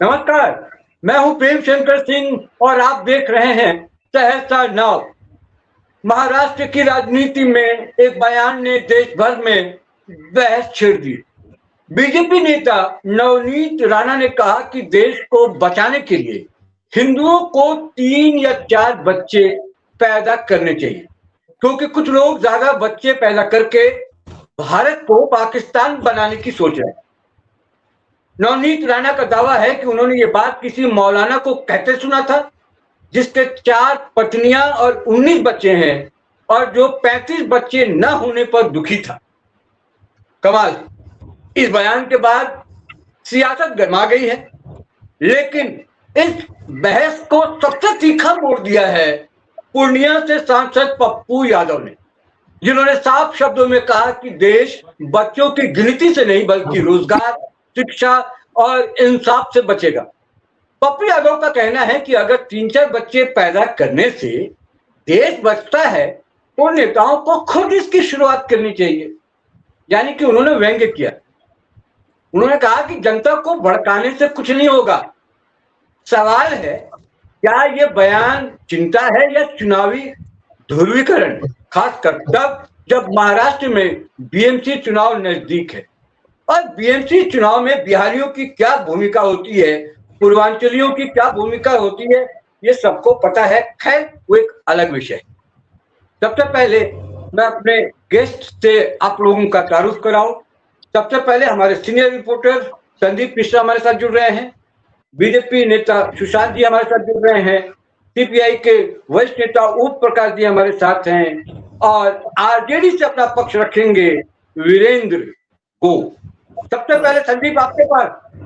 नमस्कार। मैं हूं प्रेम शंकर सिंह और आप देख रहे हैं सहरसा नाव। महाराष्ट्र की राजनीति में एक बयान ने देश भर में बहस छेड़ दी। बीजेपी नेता नवनीत राणा ने कहा कि देश को बचाने के लिए हिंदुओं को 3 या 4 बच्चे पैदा करने चाहिए, क्योंकि कुछ लोग ज्यादा बच्चे पैदा करके भारत को पाकिस्तान बनाने की सोच रहे हैं। नवनीत राणा का दावा है कि उन्होंने ये बात किसी मौलाना को कहते सुना था, जिसके 4 पत्नियां और 19 बच्चे हैं और जो 35 बच्चे न होने पर दुखी था। कमाल, इस बयान के बाद सियासत गर्मा गई है, लेकिन इस बहस को सबसे तीखा मोड़ दिया है पूर्णिया से सांसद पप्पू यादव ने, जिन्होंने साफ शब्दों में कहा कि देश बच्चों की गिनती से नहीं बल्कि रोजगार, शिक्षा और इंसाफ से बचेगा। पप्पू यादव का कहना है कि अगर 3-4 बच्चे पैदा करने से देश बचता है तो नेताओं को खुद इसकी शुरुआत करनी चाहिए। यानी कि उन्होंने व्यंग्य किया। उन्होंने कहा कि जनता को भड़काने से कुछ नहीं होगा। सवाल है, क्या ये बयान चिंता है या चुनावी ध्रुवीकरण, खासकर तब जब महाराष्ट्र में बीएमसी चुनाव नजदीक है। और बीएमसी चुनाव में बिहारियों की क्या भूमिका होती है, पूर्वांचलियों की क्या भूमिका होती है, ये सबको पता है। खैर, वो एक अलग विषय है। सबसे पहले मैं अपने गेस्ट से आप लोगों का तारुफ कराऊं। सबसे पहले हमारे सीनियर रिपोर्टर संदीप मिश्रा हमारे साथ जुड़ रहे हैं। बीजेपी नेता सुशांत जी हमारे साथ जुड़ रहे हैं। सीपीआई के वरिष्ठ नेता ओम प्रकाश जी हमारे साथ हैं और आरजेडी से अपना पक्ष रखेंगे वीरेंद्र को। सबसे पहले संदीप, आपके पास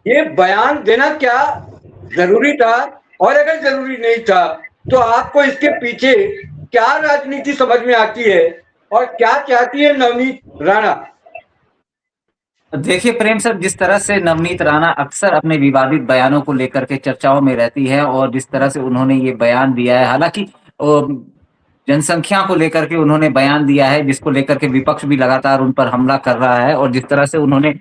ये बयान देना क्या जरूरी था, और अगर जरूरी नहीं था तो आपको इसके पीछे क्या राजनीति समझ में आती है और क्या चाहती है नवनीत राणा? देखिए प्रेम सर, जिस तरह से नवनीत राणा अक्सर अपने विवादित बयानों को लेकर के चर्चाओं में रहती है और जिस तरह से उन्होंने ये बयान दिया है, हालांकि जनसंख्या को लेकर के उन्होंने बयान दिया है जिसको लेकर के विपक्ष भी लगातार उन पर हमला कर रहा है, और जिस तरह से उन्होंने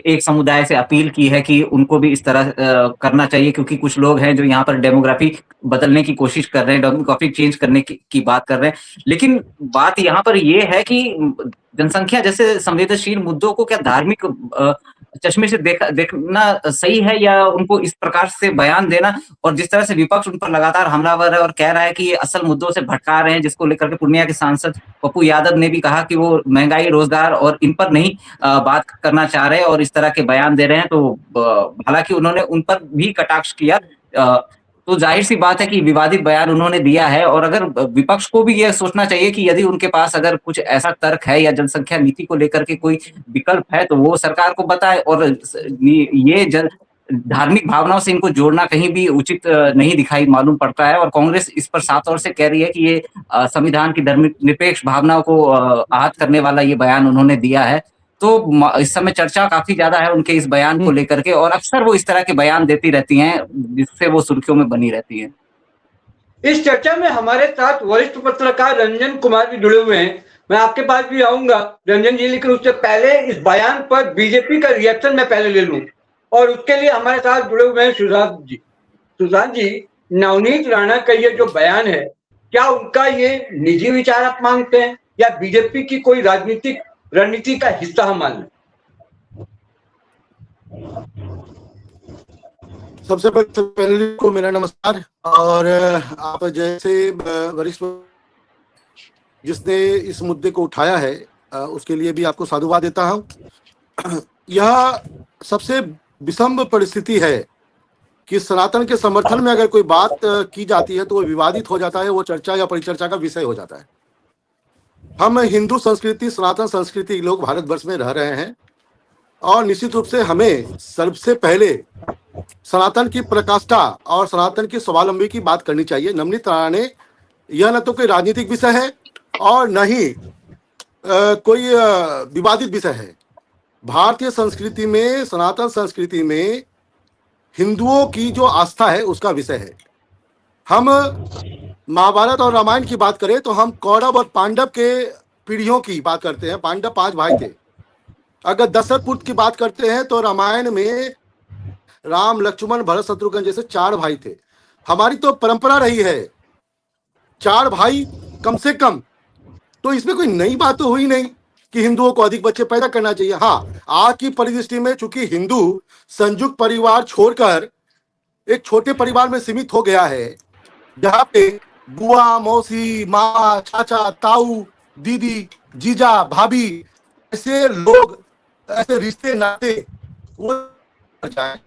एक समुदाय से अपील की है कि उनको भी इस तरह करना चाहिए, क्योंकि कुछ लोग हैं जो यहाँ पर डेमोग्राफी बदलने की कोशिश कर रहे हैं, डेमोग्राफी चेंज करने की बात कर रहे हैं। लेकिन बात यहाँ पर ये है कि जनसंख्या जैसे संवेदनशील मुद्दों को क्या धार्मिक चश्मे से देखना सही है, या उनको इस प्रकार से बयान देना? और जिस तरह से विपक्ष उन पर लगातार हमलावर है और कह रहा है कि ये असल मुद्दों से भटका रहे हैं, जिसको लेकर के पूर्णिया के सांसद पप्पू यादव ने भी कहा कि वो महंगाई, रोजगार और इन पर नहीं बात करना चाह रहे हैं और इस तरह के बयान दे रहे हैं। तो हालांकि उन्होंने उन पर भी कटाक्ष किया। तो जाहिर सी बात है कि विवादित बयान उन्होंने दिया है, और अगर विपक्ष को भी यह सोचना चाहिए कि यदि उनके पास अगर कुछ ऐसा तर्क है या जनसंख्या नीति को लेकर के कोई विकल्प है तो वो सरकार को बताए। और ये धार्मिक भावनाओं से इनको जोड़ना कहीं भी उचित नहीं दिखाई मालूम पड़ता है, और कांग्रेस इस पर साफ तौर से कह रही है कि ये संविधान की धर्मनिरपेक्ष भावनाओं को आहत करने वाला ये बयान उन्होंने दिया है। तो इस समय चर्चा काफी ज्यादा है उनके इस बयान को लेकर के, और अक्सर वो इस तरह के बयान देती रहती हैं जिससे वो सुर्खियों में बनी रहती हैं। इस चर्चा में हमारे साथ वरिष्ठ पत्रकार रंजन कुमार भी जुड़े हुए हैं। मैं आपके पास भी आऊंगा रंजन जी, लेकिन उससे पहले इस बयान पर बीजेपी का रिएक्शन मैं पहले ले लूं, और उसके लिए हमारे साथ जुड़े हुए हैं सुशांत जी। सुशांत जी, नवनीत राणा का ये जो बयान है, क्या उनका ये निजी विचार आप मानते हैं या बीजेपी की कोई राजनीतिक रणनीति का हिस्सा हम मान लें? सबसे पहले को मेरा नमस्कार। और आप जैसे वरिष्ठ जिसने इस मुद्दे को उठाया है उसके लिए भी आपको साधुवाद देता हूं। यह सबसे विषम परिस्थिति है कि सनातन के समर्थन में अगर कोई बात की जाती है तो वो विवादित हो जाता है, वो चर्चा या परिचर्चा का विषय हो जाता है। हम हिंदू संस्कृति, सनातन संस्कृति लोग भारतवर्ष में रह रहे हैं और निश्चित रूप से हमें सबसे पहले सनातन की प्रकाष्ठा और सनातन की स्वावलंबी की बात करनी चाहिए। नवनीत राणा ने यह न तो कोई राजनीतिक विषय है और न ही कोई विवादित विषय है। भारतीय संस्कृति में, सनातन संस्कृति में हिंदुओं की जो आस्था है उसका विषय है। हम महाभारत और रामायण की बात करें तो हम कौरव और पांडव के पीढ़ियों की बात करते हैं। पांडव 5 भाई थे। अगर दशरथ पुत्र की बात करते हैं तो रामायण में राम लक्ष्मण भरत शत्रुघ्न जैसे 4 भाई थे। हमारी तो परंपरा रही है 4 भाई कम से कम, तो इसमें कोई नई बात तो हुई नहीं कि हिंदुओं को अधिक बच्चे पैदा करना चाहिए। हाँ, आज की परिदृष्टि में चूंकि हिंदू संयुक्त परिवार छोड़कर एक छोटे परिवार में सीमित हो गया है, जहाँ पे बुआ, मौसी, माँ, चाचा, ताऊ, दीदी, जीजा, भाभी, ऐसे लोग, ऐसे रिश्ते नाते वो जाए।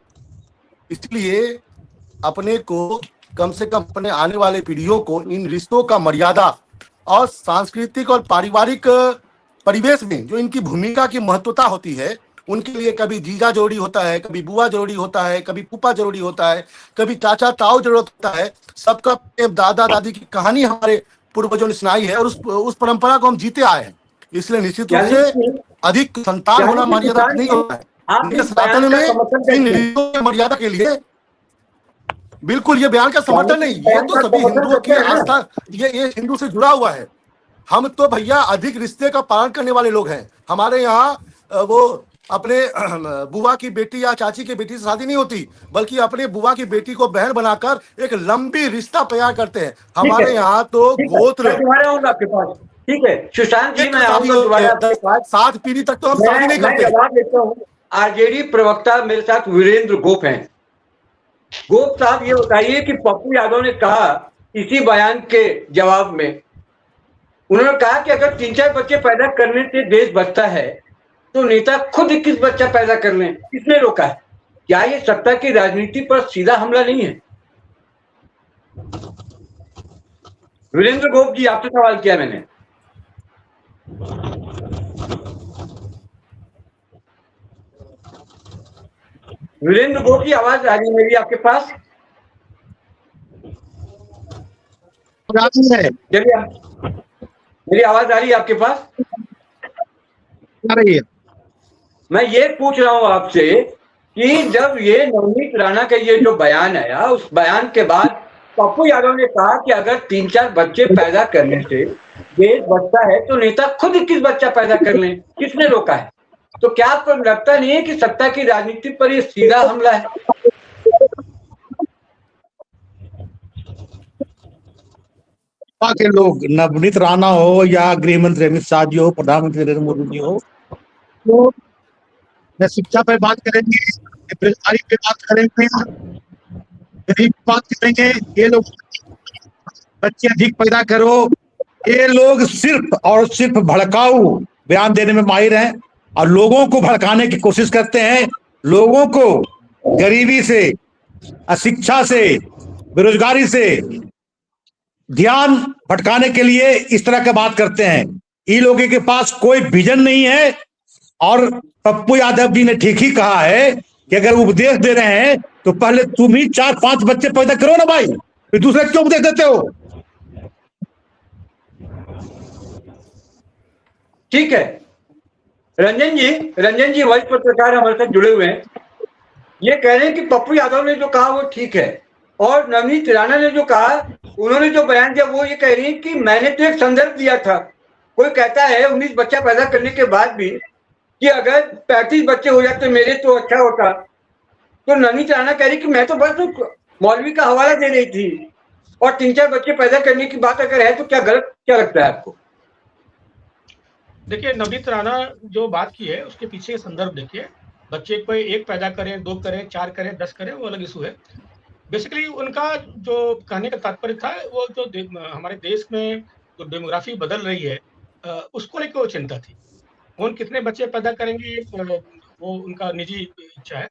इसलिए अपने को कम से कम अपने आने वाले पीढ़ियों को इन रिश्तों का मर्यादा और सांस्कृतिक और पारिवारिक परिवेश में जो इनकी भूमिका की महत्वता होती है, उनके लिए कभी जीजा जरूरी होता है, कभी बुआ जरूरी होता है, कभी फूफा जरूरी होता है, कभी चाचा ताऊ जरूरत होता है। सबका प्रेम, दादा दादी की कहानी हमारे पूर्वजों ने सुनाई है और उस परंपरा को हम जीते आए हैं। इसलिए निश्चित रूप से अधिक संतान होना मर्यादा नहीं होता है। आप लेकिन इस बयान सनातन का में समर्थन इन करते हैं? रिश्तों की मर्यादा के लिए बिल्कुल ये बयान का समर्थन नहीं, ये बयान तो का सभी समर्थन हिंदुओं की करते हैं ना? आस्था, ये हिंदू से जुड़ा हुआ है। हम तो भैया अधिक रिश्ते का पालन करने वाले लोग हैं। हमारे यहाँ वो अपने बुआ की बेटी या चाची की बेटी से शादी नहीं होती, बल्कि अपने बुआ की बेटी को बहन बनाकर एक लंबी रिश्ता तैयार करते हैं। ठीक है, हमारे यहाँ तो ठीक है, गोत्र मैं दोबारा आऊंगा आपके पास। ठीक है सुशांत जी, एक मैं शादी आऊंगा दोबारा आपके पास। 7 पीढ़ी तक तो हम शादी नहीं मैं करते। जवाब देता हूँ। आरजेडी प्रवक्ता मेरे साथ वीरेंद्र गोप हैं। गोप साहब, ये बताइए कि पप्पू यादव ने कहा इसी बयान के जवाब में, उन्होंने कहा कि अगर 3-4 बच्चे पैदा करने से देश बचता है तो नेता खुद 21 बच्चा पैदा कर लें, किसने रोका है? क्या ये सत्ता की राजनीति पर सीधा हमला नहीं है? वीरेंद्र गोप जी, आपसे सवाल किया मैंने। वीरेंद्र गोप जी, आवाज आ रही है मेरी आपके पास? चलिए, मेरी आवाज आ रही है आपके पास? आ रही है। मैं ये पूछ रहा हूं आपसे कि जब ये नवनीत राणा का ये जो बयान आया, उस बयान के बाद पप्पू यादव ने कहा कि अगर 3-4 बच्चे पैदा करने से देश बचता है तो नेता खुद 21 बच्चा पैदा कर लें, किसने रोका है? तो क्या आपको लगता नहीं है कि सत्ता की राजनीति पर ये सीधा हमला है? के लोग, नवनीत राणा हो या गृह मंत्री अमित शाह जी हो, प्रधानमंत्री नरेंद्र मोदी जी हो, तो न शिक्षा पे बात करेंगे, बेरोजगारी पे बात करेंगे, गरीब बात करेंगे। ये लोग बच्चे अधिक पैदा करो, ये लोग सिर्फ और सिर्फ भड़काऊ बयान देने में माहिर हैं और लोगों को भड़काने की कोशिश करते हैं। लोगों को गरीबी से, अशिक्षा से, बेरोजगारी से ध्यान भटकाने के लिए इस तरह का बात करते हैं। इन लोगों के पास कोई विजन नहीं है। और पप्पू यादव जी ने ठीक ही कहा है कि अगर उपदेश दे रहे हैं तो पहले तुम ही 4-5 बच्चे पैदा करो ना भाई, फिर दूसरे क्यों उपदेश देते हो? ठीक है रंजन जी वरिष्ठ पत्रकार हमारे साथ जुड़े हुए हैं। ये कह रहे हैं कि पप्पू यादव ने जो कहा वो ठीक है, और नवनीत राणा ने जो कहा, उन्होंने जो बयान दिया, वो ये कह रही है कि मैंने तो एक संदर्भ दिया था। कोई कहता है 19 बच्चा पैदा करने के बाद भी कि अगर 35 बच्चे हो जाते मेरे तो अच्छा होता। तो नवनीत राणा कह रही कि मैं तो बस मौलवी का हवाला दे रही थी, और 3-4 बच्चे पैदा करने की बात अगर है तो क्या गलत, क्या लगता है आपको? देखिए, नवनीत राणा जो बात की है उसके पीछे संदर्भ देखिए। बच्चे कोई 1 पैदा करें, 2 करें, 4 करें, 10 करें, वो अलग इशू है। बेसिकली उनका जो कहने का तात्पर्य था, वो जो हमारे देश में जो डेमोग्राफी बदल रही है, उसको लेकर वो चिंता थी। कौन कितने बच्चे पैदा करेंगे वो उनका निजी इच्छा है,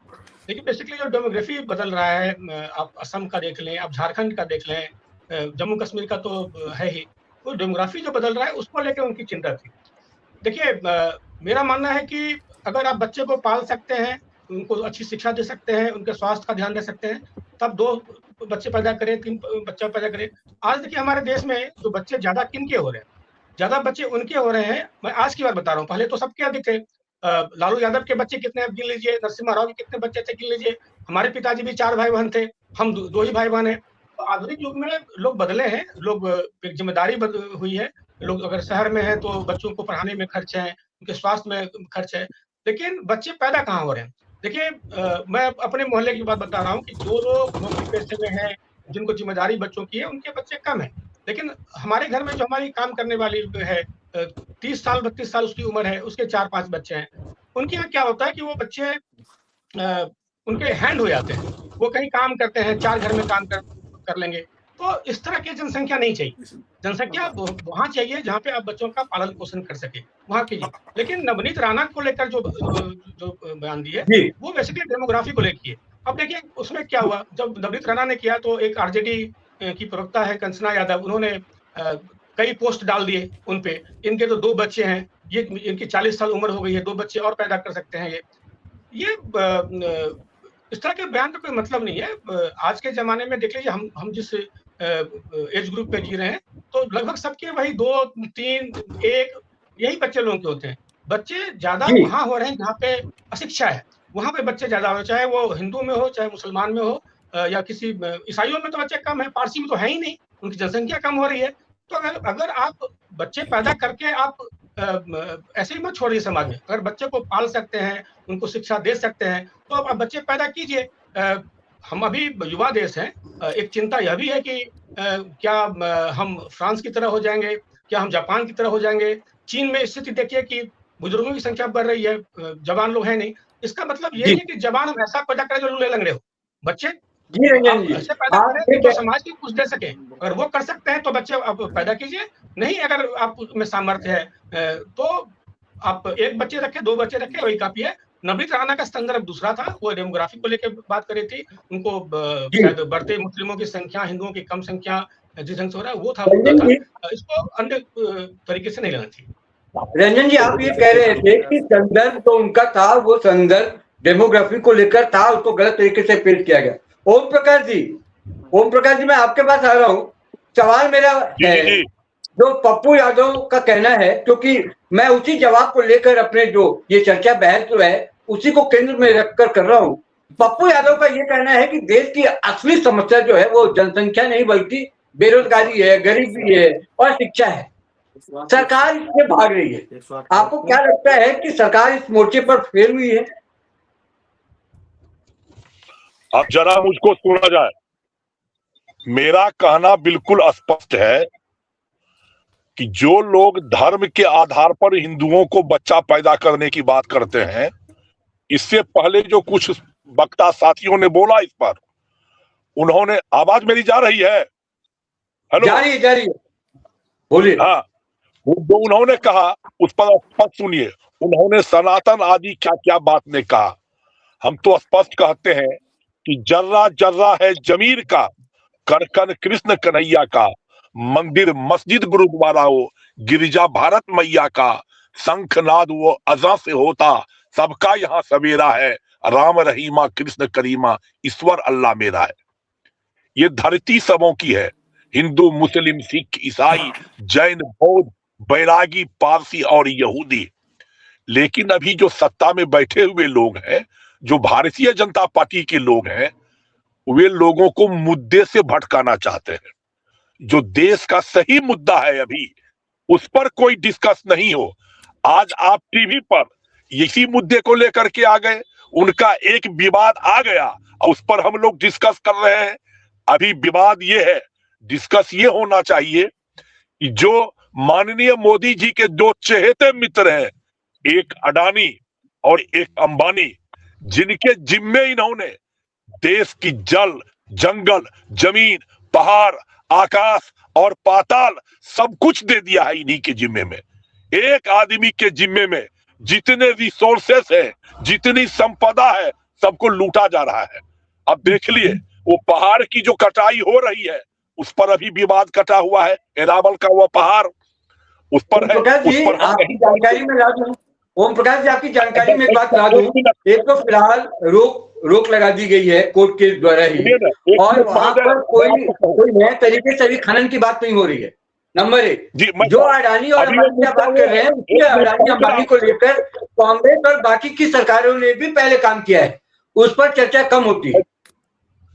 लेकिन बेसिकली जो डेमोग्राफी बदल रहा है, आप असम का देख लें, आप झारखंड का देख लें, जम्मू कश्मीर का तो है ही, वो डेमोग्राफी जो बदल रहा है उसको लेकर उनकी चिंता थी। देखिए, मेरा मानना है कि अगर आप बच्चे को पाल सकते हैं, उनको अच्छी शिक्षा दे सकते हैं, उनके स्वास्थ्य का ध्यान दे सकते हैं, तब 2 बच्चे पैदा करें, 3 बच्चा पैदा करें। आज देखिए हमारे देश में जो बच्चे ज़्यादा किनके हो रहे हैं? ज़्यादा बच्चे उनके हो रहे हैं, मैं आज की बात बता रहा हूँ, पहले तो सबके अधिक थे। लालू यादव के बच्चे कितने आप गिन लीजिए, नरसिम्हा राव के कितने बच्चे थे गिन लीजिए। हमारे पिताजी भी 4 भाई-बहन थे, हम 2 ही भाई-बहन हैं। तो आधुनिक युग में लोग बदले हैं, लोग एक ज़िम्मेदारी हुई है। लोग अगर शहर में हैं तो बच्चों को पढ़ाने में खर्च है, उनके स्वास्थ्य में खर्च है, लेकिन बच्चे पैदा कहाँ हो रहे हैं? देखिए मैं अपने मोहल्ले की बात बता रहा हूँ कि जो लोग नौकरी पेशे में हैं, जिनको ज़िम्मेदारी बच्चों की है, उनके बच्चे कम हैं। लेकिन हमारे घर में जो हमारी काम करने वाली है 30 साल, 32 साल उसकी उम्र है, उसके 4-5 बच्चे हैं। उनके यहाँ क्या होता है कि वो बच्चे उनके हैंड हो जाते हैं। वो कहीं काम करते हैं, 4 घर में काम कर लेंगे। तो इस तरह की जनसंख्या नहीं चाहिए। जनसंख्या वहाँ चाहिए जहाँ पे आप बच्चों का पालन-पोषण कर सकें, वहाँ कीजिए। लेकिन नवनीत राणा को लेकर जो बयान दिए, जी वो बेसिकली डेमोग्राफी को लेके है। अब देखिए उसमें क्या हुआ, जब नवनीत राणा ने किया तो एक आरजेडी की प्रवक्ता है कंचना यादव, उन्होंने कई पोस्ट डाल दिए उन पे। इनके तो 2 बच्चे हैं, ये इनकी 40 साल उम्र हो गई है, 2 बच्चे और पैदा कर सकते हैं ये। ये इस तरह के बयान का कोई मतलब नहीं है। आज के ज़माने में देख लीजिए हम जिस एज ग्रुप पे जी रहे हैं, तो लगभग सबके वही 2, 3, 1 यही बच्चे लोगों के होते हैं। बच्चे ज़्यादा जी वहाँ हो रहे हैं जहाँ पे अशिक्षा है, वहाँ पे बच्चे ज़्यादा हो रहे हैं, चाहे वो हिंदू में हो, चाहे मुसलमान में हो या किसी ईसाइयों में तो बच्चे कम हैं, पारसी में तो है ही नहीं, उनकी जनसंख्या कम हो रही है। तो अगर आप बच्चे पैदा करके आप ऐसे ही मत छोड़िए समाज में। अगर बच्चे को पाल सकते हैं, उनको शिक्षा दे सकते हैं, तो आप बच्चे पैदा कीजिए। हम अभी युवा देश हैं। एक चिंता यह भी है कि क्या हम फ्रांस की तरह हो जाएँगे? क्या हम जापान की तरह हो जाएँगे? चीन में स्थिति देखिए कि बुजुर्गों की संख्या बढ़ रही है, जवान लोग हैं नहीं। इसका मतलब ये जी नहीं है कि जवान हम ऐसा पैदा करें जो लूले-लंगड़े हो। बच्चे जी रंजन आप जी, ऐसे पैदा आप करें ये जो समाज के कुछ दे सकें। अगर वो कर सकते हैं तो बच्चे आप पैदा कीजिए, नहीं अगर आप में सामर्थ्य है तो आप 1 बच्चे रखें, 2 बच्चे रखें वही काफ़ी है। नवनीत राणा का संदर्भ दूसरा था, वो डेमोग्राफी को लेके बात कर रही थी। उनको जी शायद बढ़ते मुस्लिमों की संख्या, हिंदुओं की कम संख्या जिस ढंग से हो रहा है वो था मुद्दा रंजन था। जी, इसको अन्य तरीके से नहीं लेना चाहिए। रंजन जी आप ये कह रहे थे कि संदर्भ तो उनका था, वो संदर्भ डेमोग्राफी को लेकर था, उसको गलत तरीके से पेश किया गया। ओम प्रकाश जी मैं आपके पास आ रहा हूँ। सवाल मेरा जी है, जी जी जो पप्पू यादव का कहना है, क्योंकि मैं उसी जवाब को लेकर अपने जो ये चर्चा बहस जो है उसी को केंद्र में रखकर कर रहा हूँ। पप्पू यादव का ये कहना है कि देश की असली समस्या जो है वो जनसंख्या नहीं बल्कि बेरोजगारी है, गरीबी है और शिक्षा है। सरकार इससे भाग रही है। आपको क्या लगता है कि सरकार इस मोर्चे पर फेल हुई है? अब जरा मुझको सुना जाए। मेरा कहना बिल्कुल स्पष्ट है कि जो लोग धर्म के आधार पर हिंदुओं को बच्चा पैदा करने की बात करते हैं, इससे पहले जो कुछ वक्ता साथियों ने बोला इस पर, उन्होंने आवाज मेरी जा रही है? हेलो, जा रही है, बोलिए। हाँ, वो जो उन्होंने कहा उस पर स्पष्ट सुनिए। उन्होंने सनातन आदि क्या क्या बात ने कहा। हम तो स्पष्ट कहते हैं कि जर्रा जर्रा है जमीर का, कण कण कृष्ण कन्हैया का, मंदिर मस्जिद गुरुद्वारा हो, गिरिजा भारत मैया का, शंखनाद वो अजा से होता, सबका यहाँ सवेरा है, राम रहीमा कृष्ण करीमा, ईश्वर अल्लाह मेरा है। ये धरती सबों की है, हिंदू मुस्लिम सिख ईसाई जैन बौद्ध बैरागी पारसी और यहूदी। लेकिन अभी जो सत्ता में बैठे हुए लोग हैं, जो भारतीय जनता पार्टी के लोग हैं, वे लोगों को मुद्दे से भटकाना चाहते हैं। जो देश का सही मुद्दा है अभी उस पर कोई डिस्कस नहीं हो। आज आप टीवी पर इसी मुद्दे को लेकर के आ गए, उनका एक विवाद आ गया और उस पर हम लोग डिस्कस कर रहे हैं। अभी विवाद ये है, डिस्कस ये होना चाहिए कि जो माननीय मोदी जी के दो चहेते मित्र हैं, एक अडानी और एक अंबानी, जिनके जिम्मे इन्होंने देश की जल जंगल जमीन पहाड़ आकाश और पाताल सब कुछ दे दिया है इन्हीं के जिम्मे में। एक आदमी के जिम्मे में जितने रिसोर्सेस है, जितनी संपदा है, सबको लूटा जा रहा है। अब देख लिए वो पहाड़ की जो कटाई हो रही है उस पर अभी विवाद कटा हुआ है, एरावल का वो पहाड़ उस पर है, प्रकाश उस जी पर हम आपकी नहीं जानकारी में ला दूं, ओम प्रकाश जी आपकी जानकारी में एक बात ला दूं। एक मिनट एक तो फिलहाल रोक लगा दी गई है कोर्ट के द्वारा ही, सुनिए ना, एक और मिनट वहां महोदय, पर मैं आपको कहूं कोई नए तरीके से अभी खनन की बात नहीं हो रही है। नंबर एक, जी, मैं जो अडानी और अभी ये अंबानी की मुद्दा बात वो कर रहे है, हैं, उसके एक मिनट अडानी पहुंच अंबानी को रहा लेकर कांग्रेस और बाकी की सरकारों ने भी पहले काम किया है, उस पर चर्चा कम होती है।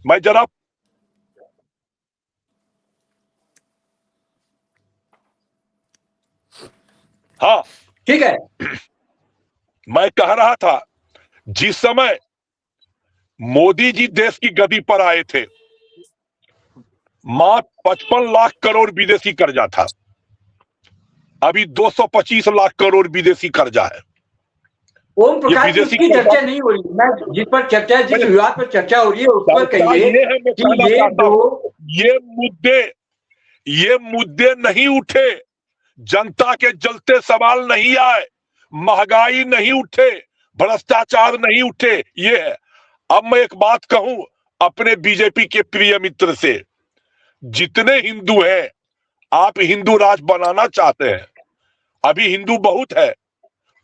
मैं जरा हाँ ठीक है, मैं कह रहा था जिस समय मोदी जी देश की गद्दी पर आए थे, मात्र 55 लाख करोड़ विदेशी कर्जा था, अभी 225 लाख करोड़ विदेशी कर्जा है। ओम प्रकाश जी, विदेशी उसकी कर्जा चर्चा नहीं हो रही। मैं जिस पर चर्चा, जिस विवाद पर चर्चा हो रही है उस पर चर्चा कहिए ये है, मैं कि कहना ये चाहता दो हूं, ये मुद्दे नहीं उठे, जनता के जलते सवाल नहीं आए, महंगाई नहीं उठे, भ्रष्टाचार नहीं उठे, ये है। अब मैं एक बात कहूं अपने बीजेपी के प्रिय मित्र से, जितने हिंदू हैं, आप हिंदू राज बनाना चाहते हैं, अभी हिंदू बहुत है,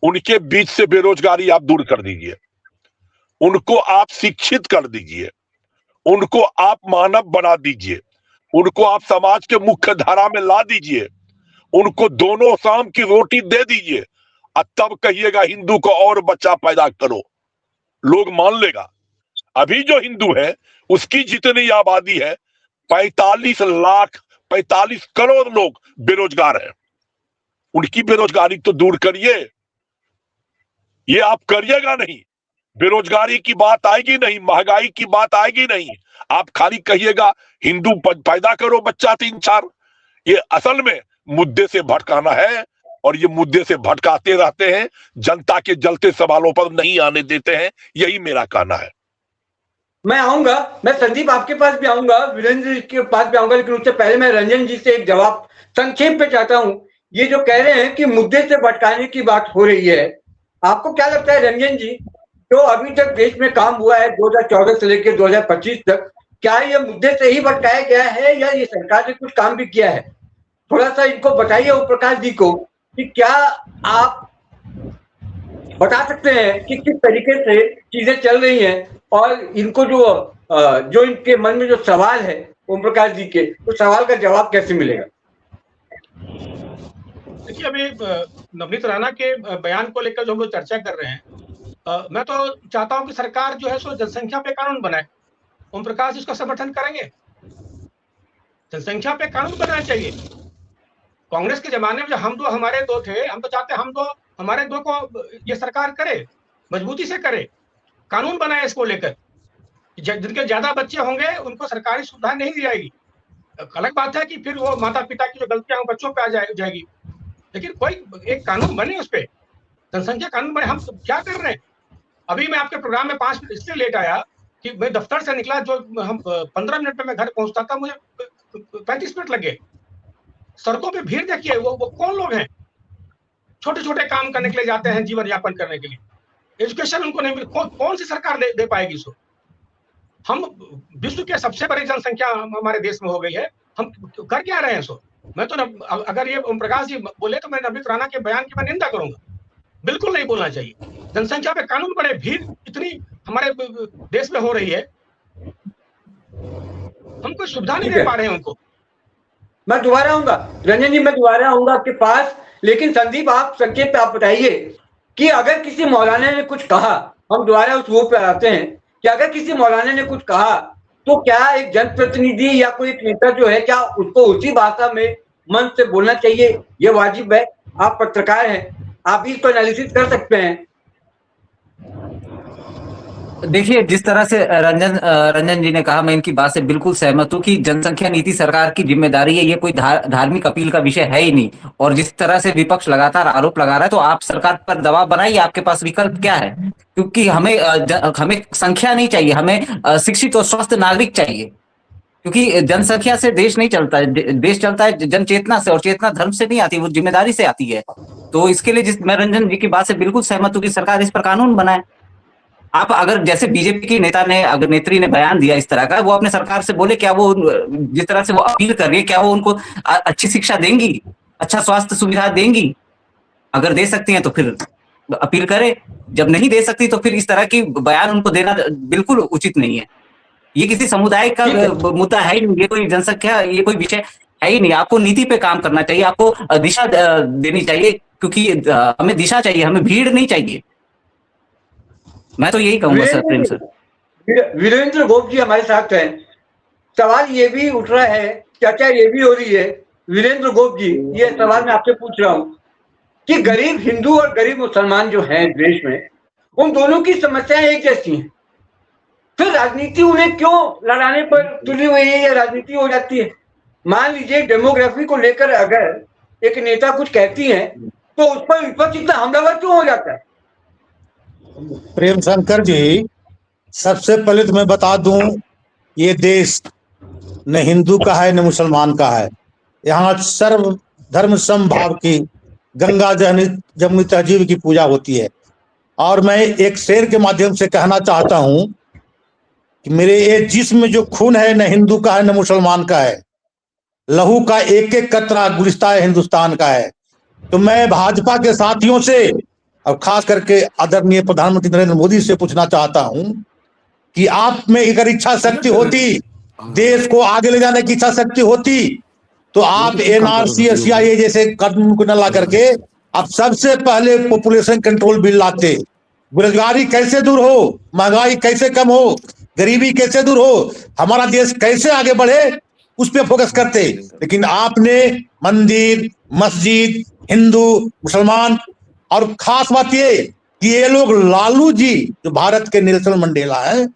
उनके बीच से बेरोजगारी आप दूर कर दीजिए, उनको आप शिक्षित कर दीजिए, उनको आप मानव बना दीजिए, उनको आप समाज के मुख्य धारा में ला दीजिए, उनको दोनों शाम की रोटी दे दीजिए, और तब कहिएगा हिंदू को और बच्चा पैदा करो, लोग मान लेगा। अभी जो हिंदू है उसकी जितनी आबादी है 45 करोड़ लोग बेरोजगार हैं, उनकी बेरोजगारी तो दूर करिए। ये आप करिएगा नहीं, बेरोजगारी की बात आएगी नहीं, महंगाई की बात आएगी नहीं, आप खाली कहिएगा हिंदू पैदा करो बच्चा 3-4। ये असल में मुद्दे से भटकाना है, और ये मुद्दे से भटकाते रहते हैं, जनता के जलते सवालों पर नहीं आने देते हैं, यही मेरा कहना है। मैं आऊंगा, मैं संदीप आपके पास भी आऊंगा, वीरेंद्र जी के पास भी आऊंगा, लेकिन उससे पहले मैं रंजन जी से एक जवाब संक्षेप पे चाहता हूं। ये जो कह रहे हैं कि मुद्दे से भटकाने की बात हो रही है, आपको क्या लगता है रंजन जी, जो अभी तक देश में काम हुआ है 2014 से लेकर 2025 तक, क्या ये मुद्दे से ही भटकाया गया है या ये सरकार ने कुछ काम भी किया है? थोड़ा सा इनको बताइए ओम प्रकाश जी को कि क्या आप बता सकते हैं कि किस तरीके से चीजें चल रही हैं, और इनको जो इनके मन में जो सवाल है ओम प्रकाश जी के, उस सवाल का जवाब कैसे मिलेगा? देखिए, अभी नवनीत राणा के बयान को लेकर जो हम लोग चर्चा कर रहे हैं, मैं तो चाहता हूं कि सरकार जो है सो जनसंख्या पे कानून बनाए। ओम प्रकाश इसका समर्थन करेंगे? जनसंख्या पे कानून बनाना चाहिए। कांग्रेस के जमाने में जो हम दो हमारे दो थे, हम तो चाहते हम दो हमारे दो को ये सरकार करे, मजबूती से करे, कानून बनाए इसको लेकर। जिनके ज्यादा बच्चे होंगे उनको सरकारी सुविधा नहीं दी जाएगी। अलग बात है कि फिर वो माता पिता की जो गलतियां बच्चों पे आ जाएगी, लेकिन कोई एक कानून बने उस पर, जनसंख्या कानून बने। हम क्या कर रहे हैं? अभी मैं आपके प्रोग्राम में 5 मिनट इसलिए लेट आया कि मैं दफ्तर से निकला, जो हम 15 मिनट में मैं घर पहुंचता था, मुझे 35 मिनट लगे। सड़कों पे भीड़ देखिए, वो कौन लोग हैं? छोटे छोटे काम करने के लिए जाते हैं, जीवन यापन करने के लिए। एजुकेशन उनको नहीं मिल, कौन सी सरकार दे पाएगी इसको? हम विश्व के सबसे बड़ी जनसंख्या हमारे देश में हो गई है, हम कर क्या रहे हैं इसको? मैं तो अगर ये ओम प्रकाश जी बोले तो मैं नवनीत राणा के बयान की मैं निंदा करूंगा। बिल्कुल नहीं बोलना चाहिए। जनसंख्या पे कानून बने, भीड़ इतनी हमारे देश में हो रही है, हम कोई सुविधा नहीं दे पा रहे हैं उनको। मैं दोबारा आऊंगा रंजन जी, मैं दोबारा आऊंगा आपके पास, लेकिन संदीप आप संक्षेप पे आप बताइए कि अगर किसी मौलाना ने कुछ कहा, हम दोबारा उस वो पे आते हैं कि अगर किसी मौलाना ने कुछ कहा तो क्या एक जनप्रतिनिधि या कोई एक नेता जो है, क्या उसको उसी भाषा में मन से बोलना चाहिए? ये वाजिब है? आप पत्रकार हैं, आप इसको एनालिसिस कर सकते हैं। देखिए, जिस तरह से रंजन जी ने कहा, मैं इनकी बात से बिल्कुल सहमत हूं कि जनसंख्या नीति सरकार की जिम्मेदारी है, ये कोई धार्मिक अपील का विषय है ही नहीं। और जिस तरह से विपक्ष लगातार आरोप लगा रहा है, तो आप सरकार पर दबाव बनाइए, आपके पास विकल्प क्या है? क्योंकि हमें संख्या नहीं चाहिए, हमें शिक्षित और स्वस्थ नागरिक चाहिए, क्योंकि जनसंख्या से देश नहीं चलता है, देश चलता है जन चेतना से, और चेतना धर्म से नहीं आती, वो जिम्मेदारी से आती है। तो इसके लिए मैं रंजन जी की बात से बिल्कुल सहमत हूँ कि सरकार इस पर कानून बनाए। आप अगर जैसे बीजेपी की नेता ने, अगर नेत्री ने बयान दिया इस तरह का, वो अपने सरकार से बोले, क्या वो जिस तरह से वो अपील कर रही है, क्या वो उनको अच्छी शिक्षा देंगी, अच्छा स्वास्थ्य सुविधा देंगी? अगर दे सकती हैं तो फिर अपील करे, जब नहीं दे सकती तो फिर इस तरह की बयान उनको देना बिल्कुल उचित नहीं है। ये किसी समुदाय का मुद्दा है ही नहीं, ये कोई जनसंख्या, ये कोई विषय है ही नहीं। आपको नीति पे काम करना चाहिए, आपको दिशा देनी चाहिए, क्योंकि हमें दिशा चाहिए, हमें भीड़ नहीं चाहिए। मैं तो यही कहूंगा सर, प्रेम सर। वीरेंद्र गोप जी हमारे साथ हैं। सवाल ये भी उठ रहा है, चर्चा ये भी हो रही है, वीरेंद्र गोप जी, ये सवाल मैं आपसे पूछ रहा हूं कि गरीब हिंदू और गरीब मुसलमान जो हैं देश में, उन दोनों की समस्याएं एक जैसी हैं। फिर राजनीति उन्हें क्यों लड़ाने पर तुली हुई है या राजनीति हो जाती है? मान लीजिए डेमोग्राफी को लेकर अगर एक नेता कुछ कहती है तो उस पर विपक्ष इतना हमलावर क्यों हो जाता है? प्रेम शंकर जी, सबसे पहले तो मैं बता दूं, ये देश न हिंदू का है न मुसलमान का है। यहाँ सर्व धर्म समभाव की गंगा जमुनी तहजीब की पूजा होती है। और मैं एक शेर के माध्यम से कहना चाहता हूं कि मेरे ये जिस्म में जो खून है न हिंदू का है न मुसलमान का है, लहू का एक एक कतरा गुलिस्तान हिंदुस्तान का है। तो मैं भाजपा के साथियों से और खास करके आदरणीय प्रधानमंत्री नरेंद्र मोदी से पूछना चाहता हूं कि आप में अगर इच्छा शक्ति होती, देश को आगे ले जाने की इच्छा शक्ति होती, तो आप एनआरसी सीआईए जैसे कदम को न ला करके आप सबसे पहले पॉपुलेशन कंट्रोल बिल लाते। बेरोजगारी कैसे दूर हो, महंगाई कैसे कम हो, गरीबी कैसे दूर हो, हमारा देश कैसे आगे बढ़े, उस पर फोकस करते। लेकिन आपने मंदिर, मस्जिद, हिंदू, मुसलमान, और खास बात ये कि ये लोग लालू जी जो भारत के नेल्सन मंडेला हैं,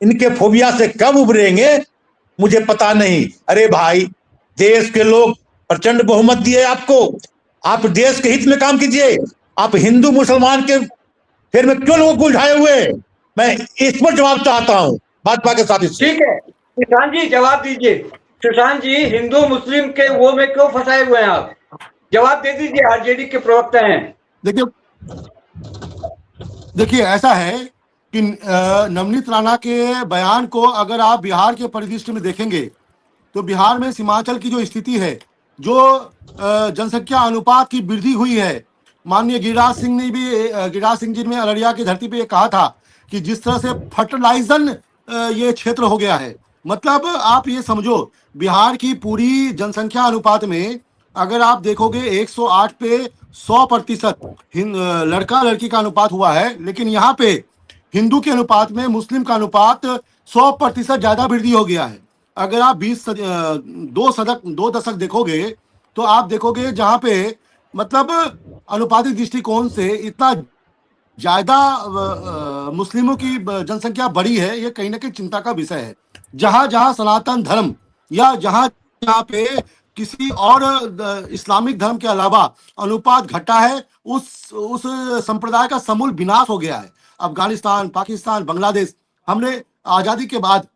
इनके फोबिया से कब उभरेंगे मुझे पता नहीं। अरे भाई, देश के लोग प्रचंड बहुमत दिए आपको, आप देश के हित में काम कीजिए। आप हिंदू मुसलमान के फिर में क्यों लोगों को उलझाए हुए? मैं इस पर जवाब चाहता हूं भाजपा के साथी से। ठीक है, सुशांत जी जवाब दीजिए। सुशांत जी, हिंदू मुस्लिम के वो में क्यों फंसाए हुए हैं आप? जवाब दे दीजिए, आरजेडी के प्रवक्ता हैं। देखिए ऐसा है कि नवनीत राणा के बयान को अगर आप बिहार के परिदृश्य में देखेंगे तो बिहार में सीमांचल की जो स्थिति है, जो जनसंख्या अनुपात की वृद्धि हुई है, माननीय गिरिराज सिंह जी ने अररिया की धरती पे ये कहा था कि जिस तरह से फर्टिलाइजन ये क्षेत्र हो गया है, मतलब आप ये समझो बिहार की पूरी जनसंख्या अनुपात में अगर आप देखोगे 108 पे 100% लड़का लड़की का अनुपात हुआ है, लेकिन यहाँ पे हिंदू के अनुपात में मुस्लिम का अनुपात 100% ज्यादा वृद्धि हो गया है। अगर आप 2 दशक देखोगे तो आप देखोगे जहाँ पे मतलब अनुपातिक दृष्टिकोण से इतना ज्यादा मुस्लिमों की जनसंख्या बढ़ी है, ये कहीं ना कहीं चिंता का विषय है। जहां जहां सनातन धर्म या जहां जहां पे किसी और इस्लामिक धर्म के अलावा अनुपात घटा है, उस संप्रदाय का समूल विनाश हो गया है। अफगानिस्तान, पाकिस्तान, बांग्लादेश, हमने आजादी के बाद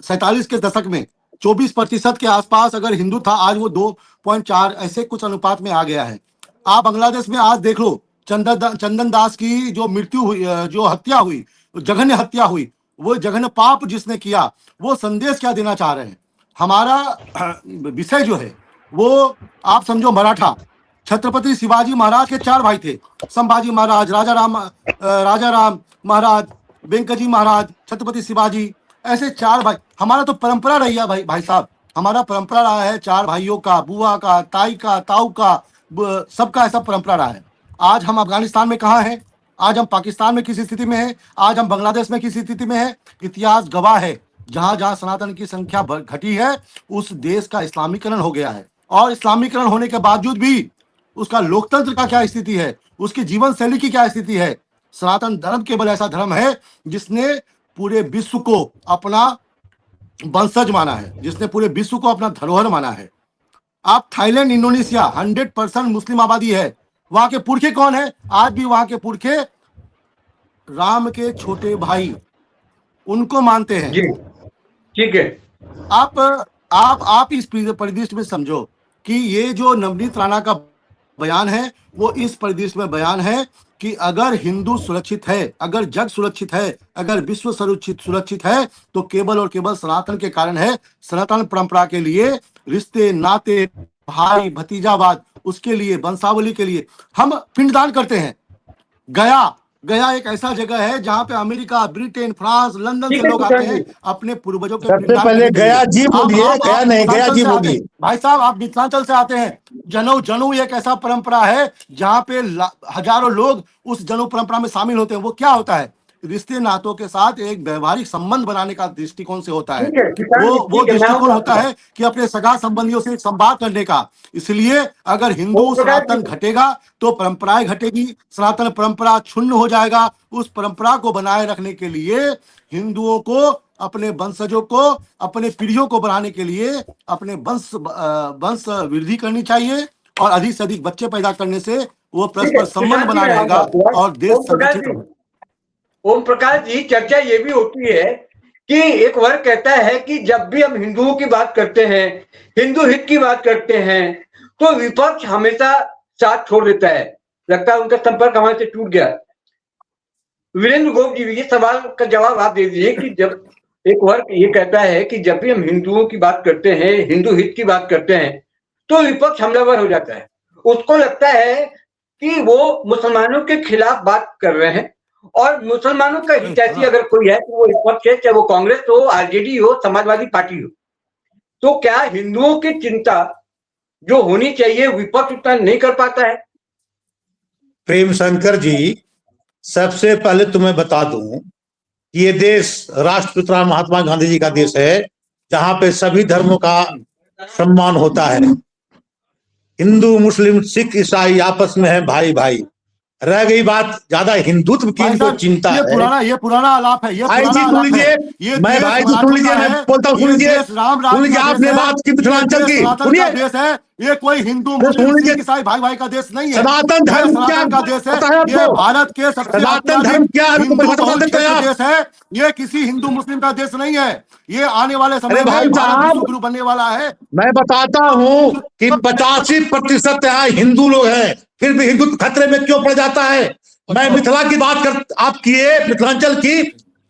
47 के दशक में 24% के आसपास अगर हिंदू था, आज वो 2.4 ऐसे कुछ अनुपात में आ गया है। आप बांग्लादेश में आज देख लो, चंदन दास की जो मृत्यु हुई, जो हत्या हुई, जघन्य हत्या हुई, वो जघन्य पाप जिसने किया, वो संदेश क्या देना चाह रहे हैं? हमारा विषय जो है वो आप समझो मराठा, छत्रपति शिवाजी महाराज के 4 भाई थे, संभाजी महाराज, राजा राम महाराज, वेंकटजी महाराज, छत्रपति शिवाजी, ऐसे 4 भाई। हमारा तो परंपरा रही है भाई साहब, हमारा परंपरा रहा है 4 भाइयों का, बुआ का, ताई का, ताऊ का, सबका ऐसा परंपरा रहा है। आज हम अफगानिस्तान में कहाँ हैं? आज हम पाकिस्तान में किस स्थिति में है? आज हम बांग्लादेश में किस स्थिति में है? इतिहास गवाह है, जहां जहां सनातन की संख्या घटी है, उस देश का इस्लामीकरण हो गया है। और इस्लामीकरण होने के बावजूद भी उसका लोकतंत्र का क्या स्थिति है, उसकी जीवन शैली की क्या स्थिति है? सनातन धर्म केवल ऐसा धर्म है जिसने पूरे विश्व को अपना वंशज माना है, जिसने पूरे विश्व को अपना धरोहर माना है। आप थाईलैंड, इंडोनेशिया 100% मुस्लिम आबादी है, वहां के पुरखे कौन है? आज भी वहां के पुरखे राम के छोटे भाई, उनको मानते हैं। जी ठीक है। आप इस परिदृश्य में समझो कि ये जो नवनीत राणा का बयान है वो इस परिदृश्य में बयान है कि अगर हिंदू सुरक्षित है, अगर जग सुरक्षित है, अगर विश्व सुरक्षित है, तो केवल और केवल सनातन के कारण है। सनातन परंपरा के लिए रिश्ते, नाते, भाई भतीजावाद, उसके लिए, वंशावली के लिए हम पिंडदान करते हैं। गया एक ऐसा जगह है जहाँ पे अमेरिका, ब्रिटेन, फ्रांस, लंदन से लोग आते हैं अपने पूर्वजों के। सबसे पहले गया जी बोलिए, गया नहीं, गया जी बोलिए। भाई साहब, आप मिथिलांचल से आते हैं। जनेऊ एक ऐसा परंपरा है जहाँ पे हजारों लोग उस जनेऊ परंपरा में शामिल होते हैं। वो क्या होता है? रिश्ते नातों के साथ एक व्यवहारिक संबंध बनाने का दृष्टिकोण से होता है। ठीक है, किसान वो ठीक है, मैं दृष्टिकोण हूं होता है कि अपने सगा संबंधियों से एक संवाद करने का। इसलिए अगर हिंदू ओम प्रकाश सनातन जी। घटेगा तो परंपराएं घटेगी, सनातन परंपरा क्षुण्ण हो जाएगा। उस परंपरा को बनाए रखने के लिए हिंदुओं को अपने वंशजों को, अपने पीढ़ियों को बढ़ाने के लिए अपने वंश वृद्धि करनी चाहिए, और अधिक से अधिक बच्चे पैदा करने से वो ठीक है, परस्पर संबंध किसान जी बना मैं रहेगा आऊंगा। और देश ओम प्रकाश संगठित जी, होगा। ओम प्रकाश जी, चर्चा ये भी होती है कि एक वर्ग कहता है कि जब भी हम हिंदुओं की बात करते हैं, हिंदू हित की बात करते हैं, तो विपक्ष हमेशा साथ छोड़ देता है। लगता है उनका संपर्क हमारे से टूट गया। वीरेंद्र गोप जी, ये सवाल का जवाब आप दे दीजिए कि जब एक वर्ग ये कहता है कि जब भी हम हिंदुओं की बात करते हैं, हिंदू हित की बात करते हैं, तो विपक्ष हमलावर हो जाता है। उसको लगता है कि वो मुसलमानों के खिलाफ बात कर रहे हैं, और मुसलमानों का हितैषी अगर कोई है तो वो विपक्ष है, चाहे वो कांग्रेस हो, आरजेडी हो, समाजवादी पार्टी हो। तो क्या हिंदुओं की चिंता जो होनी चाहिए विपक्ष उतना नहीं कर पाता है? प्रेम शंकर जी, सबसे पहले तुम्हें बता दूं कि ये देश राष्ट्रपिता महात्मा गांधी जी का देश है, जहां पे सभी धर्मों का सम्मान होता है। हिंदू, मुस्लिम, सिख, ईसाई आपस में है भाई भाई। रह गई बात ज्यादा हिंदुत्व की भाई इनको साहब, चिंता ये है। पुराना आलाप है, ये भाई पुराना जी सुन आलाप है। लीजिए, ये मैं देश भाई जी सुन मराठों लीजिए, का मैं है, बोलता हूँ, सुन ये लीजिए, देश राम सुन राज्य लीजिए, का देश आपने है, बात की ये मिथिलांचल देश की, सनातन का सुनिए, देश है। ये कोई हिंदू सुन मुस्लिम लीजिए। सिख ईसाई भाई भाई का देश नहीं है। सनातन ये धर्म क्या सनातन का देश है। पता है ये आपको? भारत के सबसे सनातन अत्यधिक धर्म क्या है, हिंदू परिभाषा बता बहुल सकते हैं क्षेत्र आप? देश है। ये किसी हिंदू मुस्लिम का देश नहीं है। ये आने वाले अरे समय भाई में भारत साहब, विश्व गुरु बनने वाला है। मैं बताता हूं कि 85% यहाँ हिंदू लोग हैं, फिर भी हिंदुत्व खतरे में क्यों पड़ जाता है? मैं मिथिला की बात कर, आप किए मिथिलांचल की,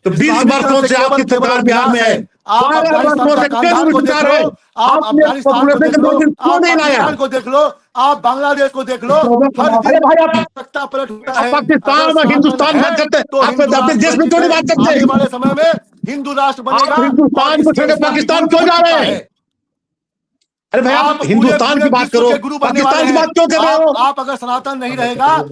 तो 20 इस्लामीकरण वर्षों से से आपकी केवल सरकार बिहार विनाश में है। है। आप 12 अफगानिस्तान वर्षों का से क्यों कांधार दूर को देख सरकार लो, है? आप आपने अफगानिस्तान को पॉपुलेशन देख के लो, 2 दिन क्यों आप नहीं लाया? पाकिस्तान को देख लो, आप बांग्लादेश को देख लो। हर अरे दिन भाई, आप सत्ता पलट होता है। अगर पाकिस्तान और सनातन हिंदुस्तान बात है करते हैं, तो आप हिंदू अपने राष्ट्र देश में सुरक्षित क्यों नहीं है। बात करते? आने वाले समय में हिंदू राष्ट्र आप बनेगा, और हिंदुस्तान इस को छोड़ देश के का पाकिस्तान युग क्यों उठ जा चुका रहे हैं? है। अरे भाई, आप आप पूरे हिंदुस्तान पूरे की बात विश्व करो, के गुरु बनने वाले पाकिस्तान की हैं। बात क्यों कर रहे हो? आप अगर सनातन नहीं रहेगा,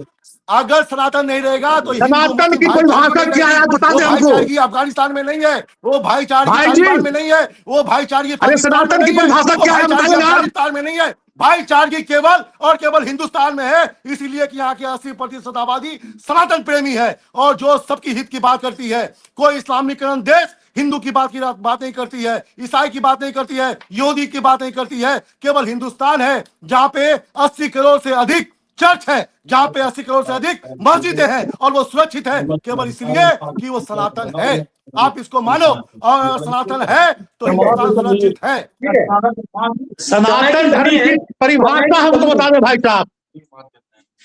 अगर सनातन नहीं रहेगा तो हिंदू सनातन मुस्लिम की भाईचारगी परिभाषा नहीं क्या है, रहेगी। आप बता वो दें हमको। भाईचारगी अफगानिस्तान में नहीं है, वो भाईचारगी भाई जी, तालिबान में नहीं है, वो भाईचारगी अरे पाकिस्तान में सनातन की नहीं है, परिभाषा वो क्या है, भाईचारगी बताइएगा आप? अफगानिस्तान में नहीं है। भाईचारगी केवल और केवल हिंदुस्तान में है, इसलिए कि यहाँ के 80% आबादी सनातन प्रेमी है, और जो सबकी हित की बात करती है। कोई इस्लामीकरण देश हिंदू की बात नहीं करती है, ईसाई की बात नहीं करती है, यहूदी की बात नहीं करती है। केवल हिंदुस्तान है जहां पे 80 करोड़ से अधिक चर्च है, जहां पे 80 करोड़ से अधिक मस्जिदें हैं, और वो सुरक्षित है केवल इसलिए कि वो सनातन है। आप इसको मानो, और अगर सनातन है तो हिंदुस्तान सुरक्षित है। ठीक है, सनातन धर्म की परिभाषा हमको बता दो भाई साहब।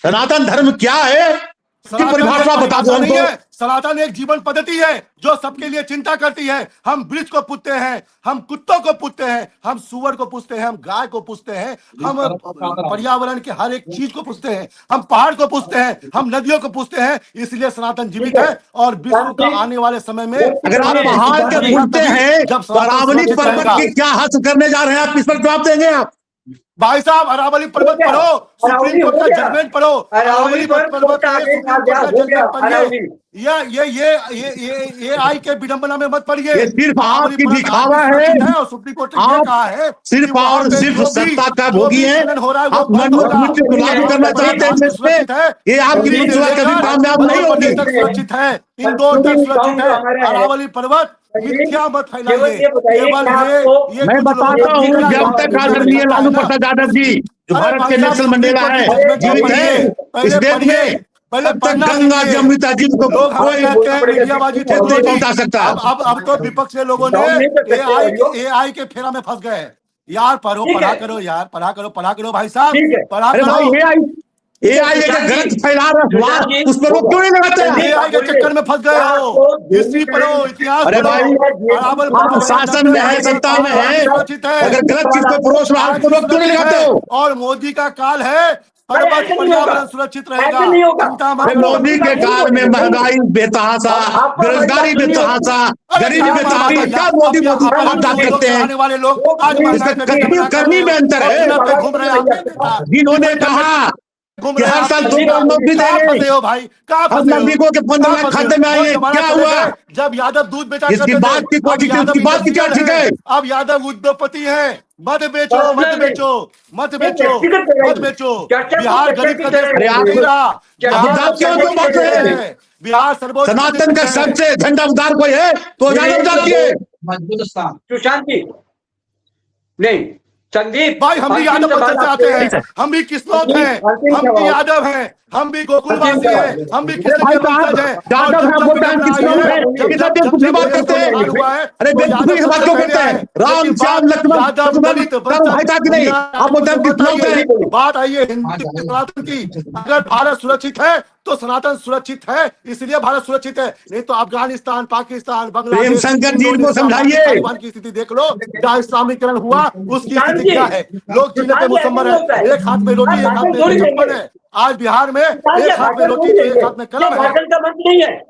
सनातन धर्म क्या है, इसकी सनातन एक परिभाषा बता दो परिभाषा नहीं हमको। है, सनातन एक जीवन पद्धति है जो सबके लिए चिंता करती है। हम वृक्ष को पूजते हैं, हम कुत्तों को पूजते हैं, हम सुअर को पूजते हैं, हम गाय को पूजते हैं, हम पर्यावरण के हर एक चीज को पूजते हैं, हम पहाड़ को पूजते हैं, हम नदियों को पूजते हैं। इसलिए सनातन जीवित है, और विश्व का आने वाले समय में अगर आप भारत पहाड़ विश्व के बनेगा पूछते तभी हैं जब तो सनातन अरावली सुरक्षित पर्वत रहेगा। की क्या हासिल करने जा रहे हैं आप? इस पर जवाब देंगे आप? भाई साहब, अरावली पर्वत पढ़ो, सुप्रीम अरावली कोर्ट हो का गया, जजमेंट पढ़ो। अरावली पर पर्वत कोर्ट पे आदेश आ सुप्रीम गया, कोर्ट का हो गया जजमेंट पढ़िए। अरावली। ये आई के विडंबना में मत पढ़िए। ये सिर्फ अरावली आपकी पर्वत आज भी दिखावा है। सुरक्षित है, और सुप्रीम कोर्ट ने ये आप कहा है कि सिर्फ वहां और पे सिर्फ सत्ता का जो भोगी भी है। खनन हो रहा है वो आप बंद होगा। मनुष्य को लागू करना और चाहते हैं आज भी देश में, सुरक्षित है। ये आपकी दिल्ली से मंशा कभी लेकर कामयाब नहीं मध्य होगी। प्रदेश तक सुरक्षित है, इंदौर तक सुरक्षित है। अरावली पर्वत मिथ्या मत केवल फैलाइए। ये बताइए केवल कि आपको ये मैं कुछ लोगों बताता को हूँ, मिथ्या जब ज्ञान तक देने में आदरणीय लगता लालू है ना। प्रसाद यादव जी, जो अरे भारत भाई के साहब, नेशनल सुप्रीम मंडेला कोर्ट की है, जजमेंट तो जीवित पढ़िए, है इस पहले देश पढ़िए, में, पहले तब तक पढ़ना गंगा सीखिए। जमुनी तहजीब को लोग हमें कोई कहते हैं मीडियाबाजी फेंक दो नहीं जी। पहुंचा सकता। अब तो विपक्ष के लोगों ने डाउन नहीं कर सकते ऑडियो। एआई के फेरा में फंस गए। यार पढ़ो, ठीक पढ़ा है, करो यार, पढ़ा करो भाई साहब, ठीक है। पढ़ा अरे भाई, करो। एआई एक किसान जी, गलत फैला रहा किसान अफवाह, जी, उस पर वो क्यों नहीं लगाते हैं? चलिए, एआई के बोलिए। चक्कर में फंस गए क्या हो। आपको हिस्ट्री पढ़ो, इतिहास अरे पढ़ो। भाई, अरावल आप पर्वत आज शासन में है, सत्ता में आज भी है, सुरक्षित है, अगर गलत चीज को परोस रहा है आज तो भी लोग क्यों नहीं सुरक्षित लगाते है, हो? और मोदी का काल है, अरे पर्वत ऐसे नहीं होगा, पर्यावरण सुरक्षित रहेगा। ऐसे नहीं होगा। चिंता मत अरे करो। मोदी के काल में महंगाई बेतहाशा, आपको हमारी बात बेरोजगारी सुनिए। बेतहाशा, अरे गरीबी क्या बात है बेतहाशा, भैया, क्या मोदी मोदी अपने आप बात लोग करते हैं? चलाने वाले लोग आज वो महंगाई पे करनी विडंबना कर करनी रहे में हो, अंतर और है। सीना पे घूम रहे हैं। आपने देखा जिन्होंने इंटरनेट कहा घूम कि रहे हैं हर आप साल लोग? 2 करोड़ नौकरी कहाँ देंगे, फंसे हो भाई, कहाँ हर फंसे हो, नागरिकों के 15 कहाँ लाख फंसे खाते हो? में वो आएंगे, जमाना क्या चले हुआ? गए जब यादव दूध बेचा इसकी करते थे। बात की कोई अब थी, यादव उसकी बात की क्या इंडस्ट्रियल ठीक है, है? अब यादव उद्योगपति है। मत बेचो, मत पर्सनल बेचो, मत ये बेचो, व्यक्तिगत मत लड़ाई है। बेचो। चर्चा को बिहार चर्चा गरीब की का देश तरह अरे आप नहीं रहा, चर्चा अब बिहार को जातियों चर्चा को की बात तरह है, है, बिहार सर्वोच्च सनातन का है। सबसे झंडा उतार कोई है तो यादव जाति है। सुशांत जी नहीं, संदीप, भाई हम भी अंतिम यादव सवाल वंशज से आते आपसे है। हैं, हम भी किस्मत संदीप, हैं, अंतिम हम भी सवाल, यादव हैं, हम भी अंतिम गोकुलवासी हैं, सवाल। हम भी अरे कृष्ण भाई के साहब, वंशज हैं। और यादव जब है, जब बोलते हैं हम विडंबना आई किसमें है, है, जब कितना जब जब बेवकूफी जब बात देश करते को हैं। उत्थान हुआ है अरे तो बेवकूफी यादव की बात सबसे क्यों पहले करते हैं? आए। राम लेकिन श्याम बात लक्ष्मण यादव दलित भाई था कि नहीं? आप बोलते हैं बात आई विप्लव है, थे। बात आई है हिंदू सनातन की। अगर भारत सुरक्षित है तो सनातन सुरक्षित है, इसलिए भारत सुरक्षित है। नहीं तो अफगानिस्तान, पाकिस्तान, प्रेम बांग्लादेश, शंकर जी को इंडोनेशिया, मालदीव, समझाइए। ताइवान की स्थिति देख लो। जहाँ इस्लामीकरण हुआ उसकी सुशांत स्थिति जी, क्या है। लोग जीने पे सुशांत जी ऐसे मुसम्मर नहीं है, होता है। एक हाथ में रोटी, आप एक हाथ भाषण में थोड़ी छप्पन देंगे, है। आज बिहार में सुशांत जी एक हाथ में भाषण रोटी थोड़ी तो एक देंगे, हाथ में ये कलम है। भाषण का मंच नहीं है।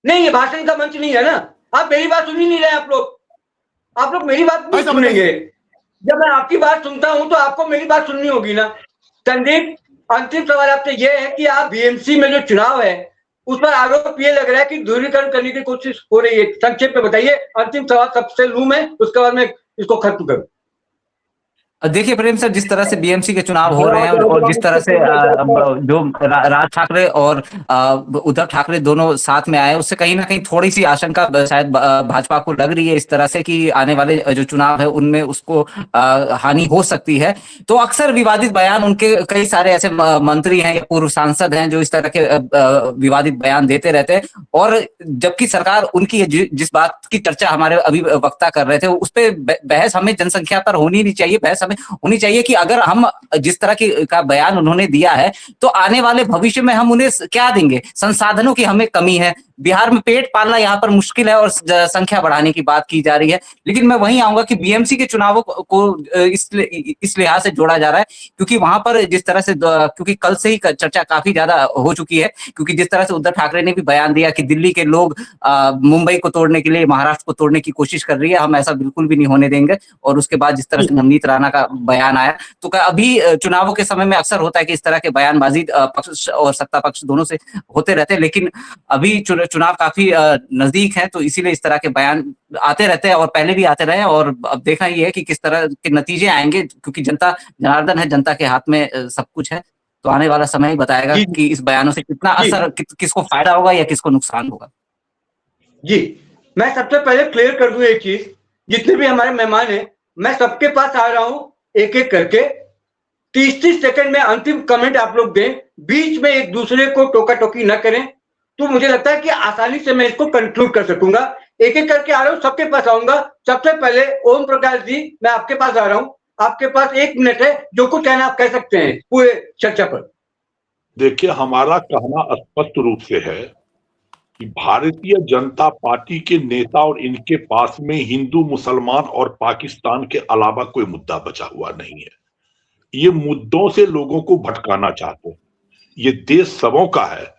नहीं, ये भाषण का मंच नहीं है ना। आप मेरी बात सुन ही नहीं रहे। आप लोग मेरी बात नहीं ऐसा सुनेंगे। बताइए। जब मैं आपकी बात सुनता हूं तो आपको मेरी बात सुननी होगी ना। संदीप, अंतिम सवाल आपसे यह है कि आप बीएमसी में जो चुनाव है उस पर आरोप ये लग रहा है कि ध्रुवीकरण करने की कोशिश हो रही है। संक्षेप में बताइए। अंतिम सवाल सबसे लूम है, उसके बाद मैं इसको खत्म करूं। देखिए प्रेम सर, जिस तरह से बीएमसी के चुनाव हो रहे हैं और जिस तरह से जो राज ठाकरे और उद्धव ठाकरे दोनों साथ में आए, उससे कहीं ना कहीं थोड़ी सी आशंका शायद भाजपा को लग रही है इस तरह से कि आने वाले जो चुनाव है उनमें उसको हानि हो सकती है। तो अक्सर विवादित बयान उनके कई सारे ऐसे मंत्री हैं या पूर्व सांसद हैं जो इस तरह के विवादित बयान देते रहते हैं, और जबकि सरकार उनकी जिस बात की चर्चा हमारे अभी वक्ता कर रहे थे उस पर बहस हमें जनसंख्या पर होनी नहीं चाहिए, बहस हमें होनी चाहिए कि अगर हम जिस तरह की का बयान उन्होंने दिया है तो आने वाले भविष्य में हम उन्हें क्या देंगे। संसाधनों की हमें कमी है, बिहार में पेट पालना यहाँ पर मुश्किल है और संख्या बढ़ाने की बात की जा रही है। लेकिन मैं वहीं आऊंगा कि बीएमसी के चुनावों को इस लिहाज से जोड़ा जा रहा है क्योंकि वहां पर जिस तरह से, क्योंकि कल से ही चर्चा काफी ज्यादा हो चुकी है, क्योंकि जिस तरह से उद्धव ठाकरे ने भी बयान दिया कि दिल्ली के लोग मुंबई को तोड़ने के लिए महाराष्ट्र को तोड़ने की कोशिश कर रही है, हम ऐसा बिल्कुल भी नहीं होने देंगे। और उसके बाद जिस तरह से नवनीत राणा का बयान आया, तो अभी चुनावों के समय में अक्सर होता है कि इस तरह के बयानबाजी पक्ष और सत्ता पक्ष दोनों से होते रहते हैं, लेकिन अभी चुनाव काफी नजदीक है तो इसीलिए इस तरह के बयान आते रहते हैं और पहले भी आते रहे। और अब देखना ये है कि किस तरह के नतीजे आएंगे, क्योंकि जनता जनार्दन है, जनता के हाथ में सब कुछ है। तो आने वाला समय ही बताएगा कि इस बयानों से कितना असर, किसको फायदा होगा या किसको नुकसान होगा। जी, मैं सबसे पहले क्लियर कर दूं एक चीज, जितने भी हमारे मेहमान हैं मैं सबके पास आ रहा हूं एक एक करके। 30-30 सेकंड में अंतिम कमेंट आप लोग दें, बीच में एक दूसरे को टोका टोकी न करें, तो मुझे लगता है कि आसानी से मैं इसको कंक्लूड कर सकूंगा। एक एक करके आ रहा हूं, सबके पास आऊंगा। सबसे पहले ओम प्रकाश जी, मैं आपके पास आ रहा हूं। आपके पास 1 मिनट है, जो कुछ कहना आप कह सकते हैं पूरे चर्चा पर। देखिए, हमारा कहना स्पष्ट रूप से है कि भारतीय जनता पार्टी के नेता और इनके पास में हिंदू, मुसलमान और पाकिस्तान के अलावा कोई मुद्दा बचा हुआ नहीं है। ये मुद्दों से लोगों को भटकाना चाहते हैं। ये देश सबों का है।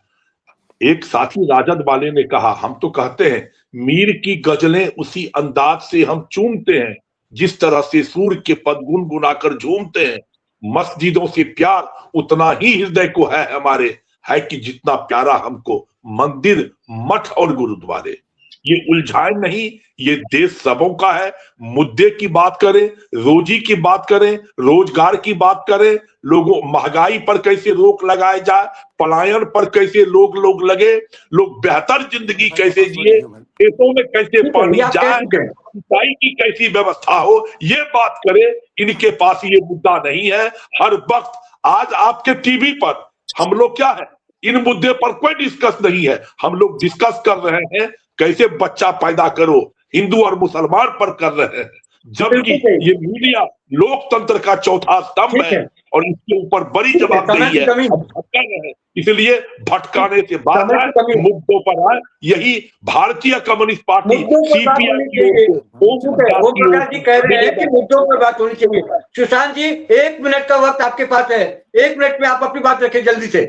एक साथी राजद वाले ने कहा, हम तो कहते हैं मीर की गजलें उसी अंदाज से हम चूमते हैं जिस तरह से सूर्य के पद गुनगुनाकर झूमते हैं। मस्जिदों से प्यार उतना ही हृदय को है हमारे, है कि जितना प्यारा हमको मंदिर, मठ और गुरुद्वारे। ये उलझाए नहीं, ये देश सबों का है। मुद्दे की बात करें, रोजी की बात करें, रोजगार की बात करें, लोगों महंगाई पर कैसे रोक लगाए जाए, पलायन पर कैसे लोग लगे, लोग बेहतर जिंदगी कैसे जिए, खेतों में कैसे पानी जाए, सिंचाई की कैसी व्यवस्था हो, ये बात करें। इनके पास ये मुद्दा नहीं है। हर वक्त आज आपके टीवी पर हम लोग क्या है, इन मुद्दे पर कोई डिस्कस नहीं है। हम लोग डिस्कस कर रहे हैं कैसे बच्चा पैदा करो, हिंदू और मुसलमान पर कर रहे हैं, जबकि ये मीडिया लोकतंत्र का चौथा स्तंभ है और इसके ऊपर बड़ी जवाबदेही है। हम भटका रहे हैं, इसलिए भटकाने से बात आए, मुद्दों पर आए। यही भारतीय कम्युनिस्ट पार्टी सीपीआई की ओर से ओम प्रकाश जी कह रहे हैं कि मुद्दों पर बात होनी चाहिए। सुशांत जी, 1 मिनट का वक्त आपके पास है। 1 मिनट में आप अपनी बात रखें जल्दी से।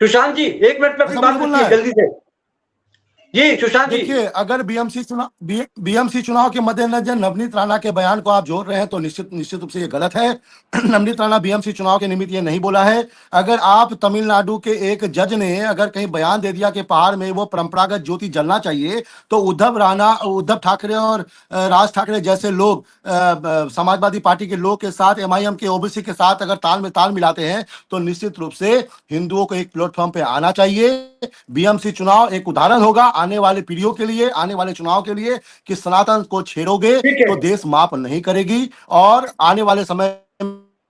सुशांत जी, 1 मिनट में अपनी बात रखिए जल्दी से। जी सुशांत जी। देखिए, अगर बीएमसी चुनाव के मद्देनजर नवनीत राणा के बयान को आप जोड़ रहे हैं तो निश्चित रूप से ये गलत है। नवनीत राणा बीएमसी चुनाव के निमित्त ये नहीं बोला है। अगर आप तमिलनाडु के एक जज ने अगर कहीं बयान दे दिया कि पहाड़ में वो परंपरागत ज्योति जलना चाहिए, तो उद्धव ठाकरे और राज ठाकरे जैसे लोग समाजवादी पार्टी के लोग के साथ, एमआईएम के, ओबीसी के साथ अगर ताल में ताल मिलाते हैं तो निश्चित रूप से हिंदुओं को एक प्लेटफॉर्म पे आना चाहिए। बीएमसी चुनाव एक उदाहरण होगा आने वाले पीढ़ियों के लिए, आने वाले चुनाव के लिए, कि सनातन को छेड़ोगे ठीक है। तो देश माफ नहीं करेगी और आने वाले समय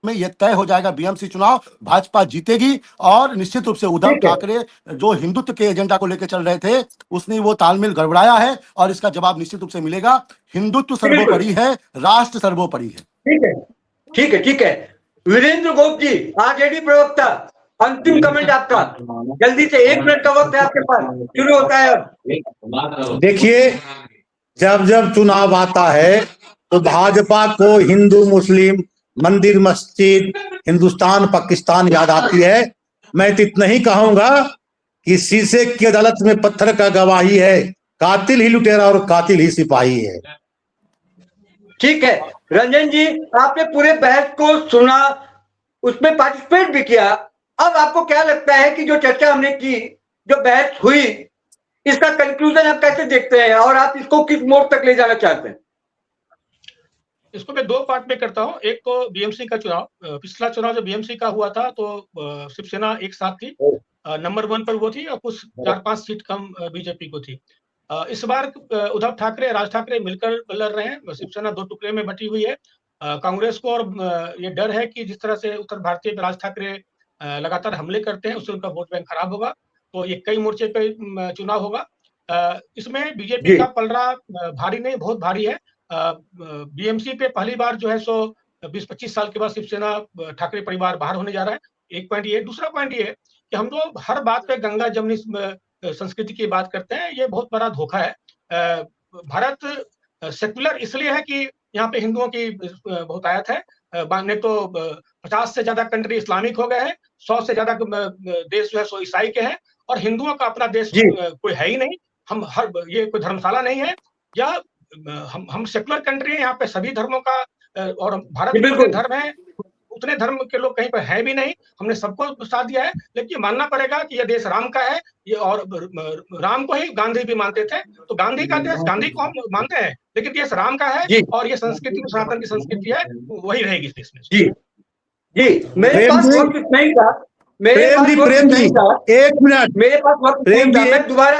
में यह तय हो जाएगा, बीएमसी चुनाव भाजपा जीतेगी। और निश्चित रूप से उद्धव ठीक है। ठाकरे जो हिंदुत्व के एजेंडा को लेकर चल रहे थे, उसने वो तालमेल गड़बड़ाया है और इसका जवाब निश्चित रूप से मिलेगा। हिंदुत्व सर्वोपरि है, राष्ट्र सर्वोपरि है। ठीक है, ठीक है, ठीक है। वीरेंद्र गोप जी, आरजेडी प्रवक्ता, अंतिम कमेंट आपका, जल्दी से, 1 मिनट का वक्त है आपके पास, शुरू होता है अब। देखिए, जब जब चुनाव आता है तो भाजपा को हिंदू मुस्लिम, मंदिर मस्जिद, हिंदुस्तान पाकिस्तान याद आती है। मैं तो इतना ही कहूंगा कि शीशे की अदालत में पत्थर का गवाही है, कातिल ही लुटेरा और कातिल ही सिपाही है। ठीक है रंजन जी, आपने पूरे बहस को सुना, उसमें पार्टिसिपेट भी किया। अब आपको क्या लगता है कि जो चर्चा हमने की, जो बहस हुई, इसका कंक्लूजन आप कैसे देखते हैं और आप इसको किस मोड़ तक ले जाना चाहते हैं? इसको मैं 2 पार्ट में करता हूँ। एक तो बीएमसी का चुनाव, पिछला चुनाव जो बीएमसी का हुआ था तो शिवसेना एक साथ थी, नंबर 1 पर वो थी और कुछ 4-5 सीट कम बीजेपी को थी। इस बार उद्धव ठाकरे, राज ठाकरे मिलकर लड़ रहे हैं। शिवसेना 2 टुकड़े में बटी हुई है। कांग्रेस को और ये डर है कि जिस तरह से उत्तर भारतीय में राज ठाकरे लगातार हमले करते हैं, उससे उनका वोट बैंक खराब होगा। तो ये कई मोर्चे पे चुनाव होगा। इसमें बीजेपी का पलड़ा भारी नहीं, बहुत भारी है। बीएमसी पे पहली बार जो है सो 20-25 साल के बाद शिवसेना ठाकरे परिवार बाहर होने जा रहा है। एक पॉइंट ये। दूसरा पॉइंट ये कि हम लोग हर बात पे गंगा जमुनी संस्कृति की बात करते हैं, ये बहुत बड़ा धोखा है। भारत सेक्युलर इसलिए है कि यहाँ पे हिंदुओं की बहुत आयत है। नहीं तो 50 से ज्यादा कंट्री इस्लामिक हो गए हैं, 100 से ज्यादा देश जो है सो ईसाई के हैं, और हिंदुओं का अपना देश कोई है ही नहीं। हम ये कोई धर्मशाला नहीं है, या हम सेक्युलर कंट्री है, यहाँ पे सभी धर्मों का, और भारत में उतने धर्म है, उतने धर्म के लोग कहीं पर है भी नहीं। हमने सबको साथ दिया है, लेकिन मानना पड़ेगा कि यह देश राम का है। ये और राम को ही गांधी भी मानते थे, तो गांधी का देश, गांधी को हम मानते हैं, लेकिन देश राम का है और ये संस्कृति सनातन की संस्कृति है, वही रहेगी इस देश में। जी जी, मेरे पास वक्त इतना ही था, मेरे पास वक्त नहीं था। 1 मिनट, मेरे पास वक्त नहीं था, मैं दोबारा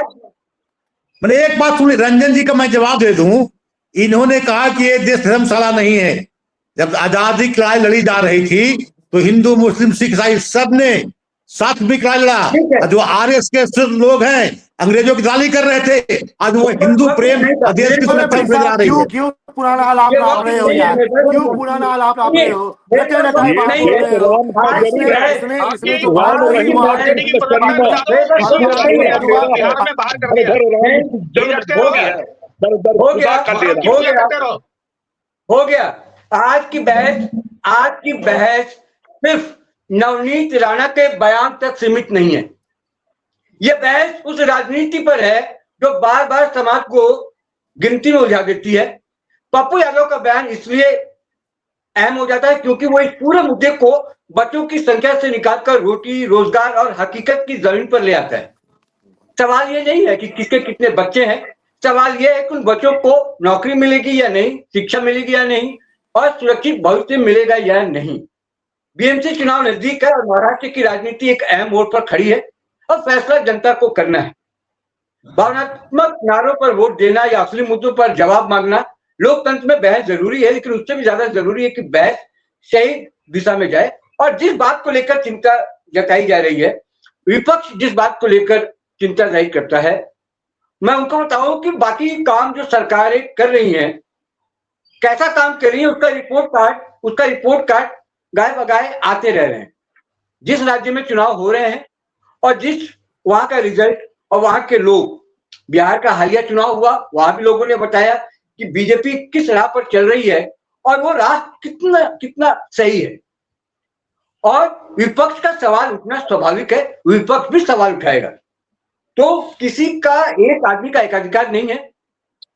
मैंने एक बात सुनी, रंजन जी का मैं जवाब दे दूं। इन्होंने कहा कि ये देश धर्मशाला नहीं है। जब आजादी की लड़ाई लड़ी जा रही थी तो हिंदू मुस्लिम सिख ईसाई सब ने साथ में लड़ा। जो आरएस के लोग हैं अंग्रेजों की गाली कर रहे थे, आज वो हिंदू प्रेम देश की सुरक्षा में जा रही है। क्यों पुराना आलाप ला रहे हो यार? क्यों पुराना आलाप ला रहे हो? हो गया। आज की बहस सिर्फ नवनीत राणा के बयान तक सीमित नहीं है। यह बहस उस राजनीति पर है जो बार बार समाज को गिनती में उलझा देती है। पप्पू यादव का बयान इसलिए अहम हो जाता है क्योंकि वो इस पूरे मुद्दे को बच्चों की संख्या से निकालकर रोटी, रोजगार और हकीकत की जमीन पर ले आता है। सवाल ये नहीं है कि किसके कितने बच्चे हैं, सवाल ये है कि उन बच्चों को नौकरी मिलेगी या नहीं, शिक्षा मिलेगी या नहीं, और सुरक्षित भविष्य मिलेगा या नहीं। बीएमसी चुनाव नजदीक है और महाराष्ट्र की राजनीति एक अहम मोड़ पर खड़ी है और फैसला जनता को करना है। भावनात्मक नारों पर वोट देना या असली मुद्दों पर जवाब मांगना, लोकतंत्र में बहस जरूरी है, लेकिन उससे भी ज्यादा जरूरी है कि बहस सही दिशा में जाए। और जिस बात को लेकर चिंता जताई जा रही है, विपक्ष जिस बात को लेकर चिंता जाहिर करता है, मैं उनको बताऊं कि बाकी काम जो सरकारें कर रही हैं, कैसा काम कर रही है, उसका रिपोर्ट कार्ड गाय बगाए आते रह रहे हैं। जिस राज्य में चुनाव हो रहे हैं और जिस वहां का रिजल्ट और वहां के लोग, बिहार का हालिया चुनाव हुआ, वहां भी लोगों ने बताया कि बीजेपी किस राह पर चल रही है और वो राह कितना सही है। और विपक्ष का सवाल उठना स्वाभाविक है, विपक्ष भी सवाल उठाएगा। तो किसी का, एक आदमी का एकाधिकार नहीं है।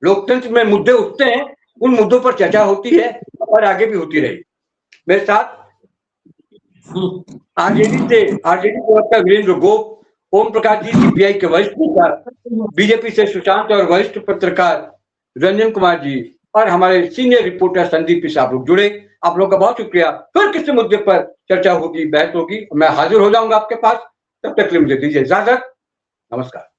लोकतंत्र में मुद्दे उठते हैं, उन मुद्दों पर चर्चा होती है और आगे भी होती रही। मेरे साथ आरजेडी प्रवक्ता वीरेंद्र गोप, ओम प्रकाश जी सीपीआई के वरिष्ठ नेता, बीजेपी से सुशांत और वरिष्ठ पत्रकार रंजन कुमार जी और हमारे सीनियर रिपोर्टर संदीप साहब लोग जुड़े। आप लोगों का बहुत शुक्रिया। फिर किसी मुद्दे पर चर्चा होगी, बहस होगी, मैं हाजिर हो जाऊंगा आपके पास। तब तक के लिए मुझे दीजिए इजाजत। नमस्कार।